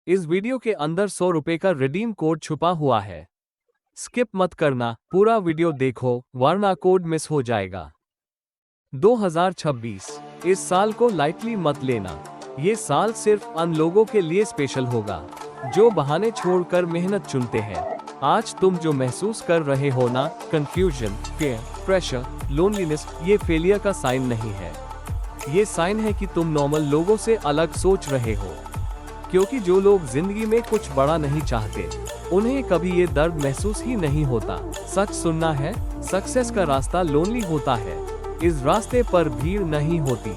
इस वीडियो के अंदर 100 रुपए का रिडीम कोड छुपा हुआ है। स्किप मत करना, पूरा वीडियो देखो वरना कोड मिस हो जाएगा। 2026 इस साल को लाइटली मत लेना। ये साल सिर्फ उन लोगों के लिए स्पेशल होगा जो बहाने छोड़कर मेहनत चुनते हैं। आज तुम जो महसूस कर रहे हो ना, कंफ्यूजन, फियर, प्रेशर, लोनलीनेस, ये फेलियर का साइन नहीं है। ये साइन है कि तुम नॉर्मल लोगों से अलग सोच रहे हो। क्योंकि जो लोग जिंदगी में कुछ बड़ा नहीं चाहते, उन्हें कभी ये दर्द महसूस ही नहीं होता। सच सुनना है, सक्सेस का रास्ता लोनली होता है। इस रास्ते पर भीड़ नहीं होती,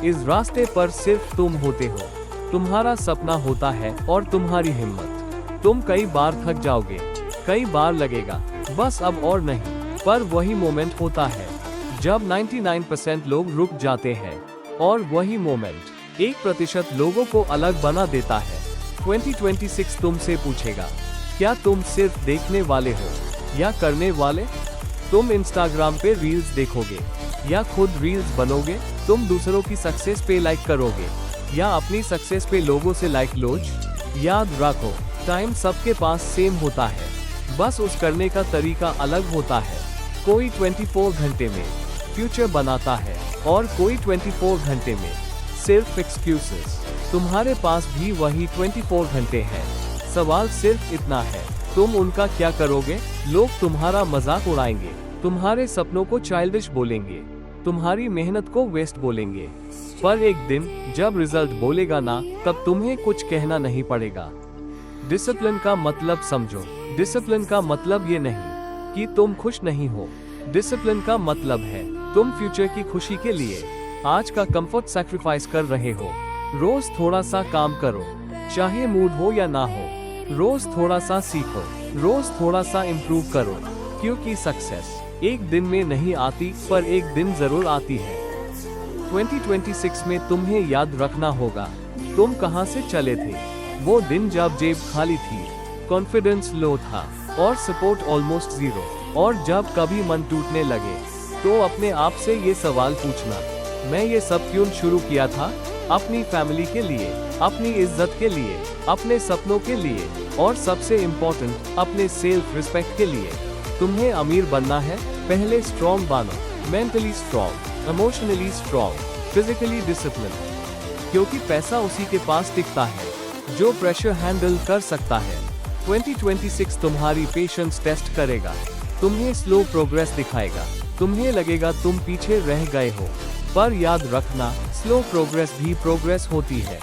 इस रास्ते पर सिर्फ तुम होते हो। तुम्हारा सपना होता है और तुम्हारी हिम्मत। तुम कई बार थक जाओगे, कई बार लगेगा बस अब और नहीं, पर वही मोमेंट होता है जब 99% लोग रुक जाते हैं, और वही मोमेंट 1% लोगों को अलग बना देता है। 2026 तुमसे पूछेगा, क्या तुम सिर्फ देखने वाले हो या करने वाले? तुम इंस्टाग्राम पे रील्स देखोगे या खुद रील्स बनोगे? तुम दूसरों की सक्सेस पे लाइक करोगे या अपनी सक्सेस पे लोगों से लाइक लोज? याद रखो, टाइम सबके पास सेम होता है, बस उस करने का तरीका अलग होता है। कोई 24 घंटे में फ्यूचर बनाता है और कोई 24 घंटे में सिर्फ एक्सक्यूजेस। तुम्हारे पास भी वही 24 घंटे हैं। सवाल सिर्फ इतना है, तुम उनका क्या करोगे? लोग तुम्हारा मजाक उड़ाएंगे, तुम्हारे सपनों को चाइल्डिश बोलेंगे, तुम्हारी मेहनत को वेस्ट बोलेंगे, पर एक दिन जब रिजल्ट बोलेगा ना, तब तुम्हें कुछ कहना नहीं पड़ेगा। डिसिप्लिन का मतलब समझो। डिसिप्लिन का मतलब ये नहीं कि तुम खुश नहीं हो। डिसिप्लिन का मतलब है तुम फ्यूचर की खुशी के लिए आज का कंफर्ट सैक्रिफाइस कर रहे हो। रोज थोड़ा सा काम करो, चाहे मूड हो या ना हो। रोज थोड़ा सा सीखो, रोज थोड़ा सा इम्प्रूव करो, क्योंकि सक्सेस एक दिन में नहीं आती, पर एक दिन जरूर आती है। 2026 में तुम्हें याद रखना होगा तुम कहां से चले थे। वो दिन जब जेब खाली थी, कॉन्फिडेंस लो था और सपोर्ट ऑलमोस्ट जीरो। और जब कभी मन टूटने लगे तो अपने आप से ये सवाल पूछना, मैं ये सब क्यों शुरू किया था? अपनी फैमिली के लिए, अपनी इज्जत के लिए, अपने सपनों के लिए, और सबसे इम्पोर्टेंट अपने सेल्फ रिस्पेक्ट के लिए। तुम्हें अमीर बनना है, पहले स्ट्रॉन्ग बनो। Mentally strong, emotionally strong, physically discipline. क्योंकि पैसा उसी के पास टिकता है जो प्रेशर हैंडल कर सकता है। 2026 तुम्हारी पेशेंस टेस्ट करेगा, तुम्हें स्लो प्रोग्रेस दिखाएगा। तुम्हें लगेगा तुम पीछे रह गए हो, पर याद रखना, स्लो प्रोग्रेस भी प्रोग्रेस होती है,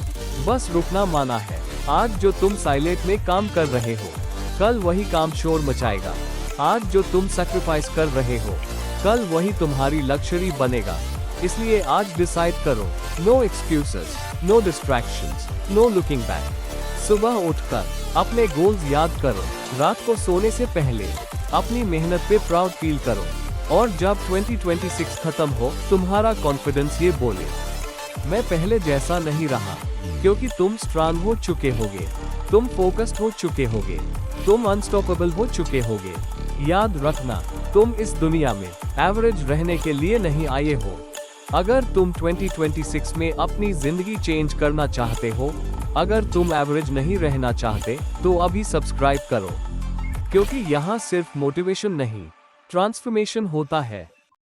बस रुकना माना है। आज जो तुम साइलेंट में काम कर रहे हो, कल वही काम शोर मचाएगा। आज जो तुम सैक्रिफाइस कर रहे हो, कल वही तुम्हारी लग्जरी बनेगा। इसलिए आज डिसाइड करो, no excuses, no distractions, no looking back. सुबह उठकर अपने गोल्स याद करो, रात को सोने से पहले अपनी मेहनत पे प्राउड फील करो, और जब 2026 खत्म हो, तुम्हारा कॉन्फिडेंस ये बोले, मैं पहले जैसा नहीं रहा। क्योंकि तुम स्ट्रांग हो चुके होगे, तुम फोकस्ड हो चुके होगे, तुम अनस्टॉपेबल हो चुके होगे। याद रखना, तुम इस दुनिया में एवरेज रहने के लिए नहीं आए हो। अगर तुम 2026 में अपनी जिंदगी चेंज करना चाहते हो, अगर तुम एवरेज नहीं रहना चाहते, तो अभी सब्सक्राइब करो, क्योंकि यहाँ सिर्फ मोटिवेशन नहीं, ट्रांसफॉर्मेशन होता है।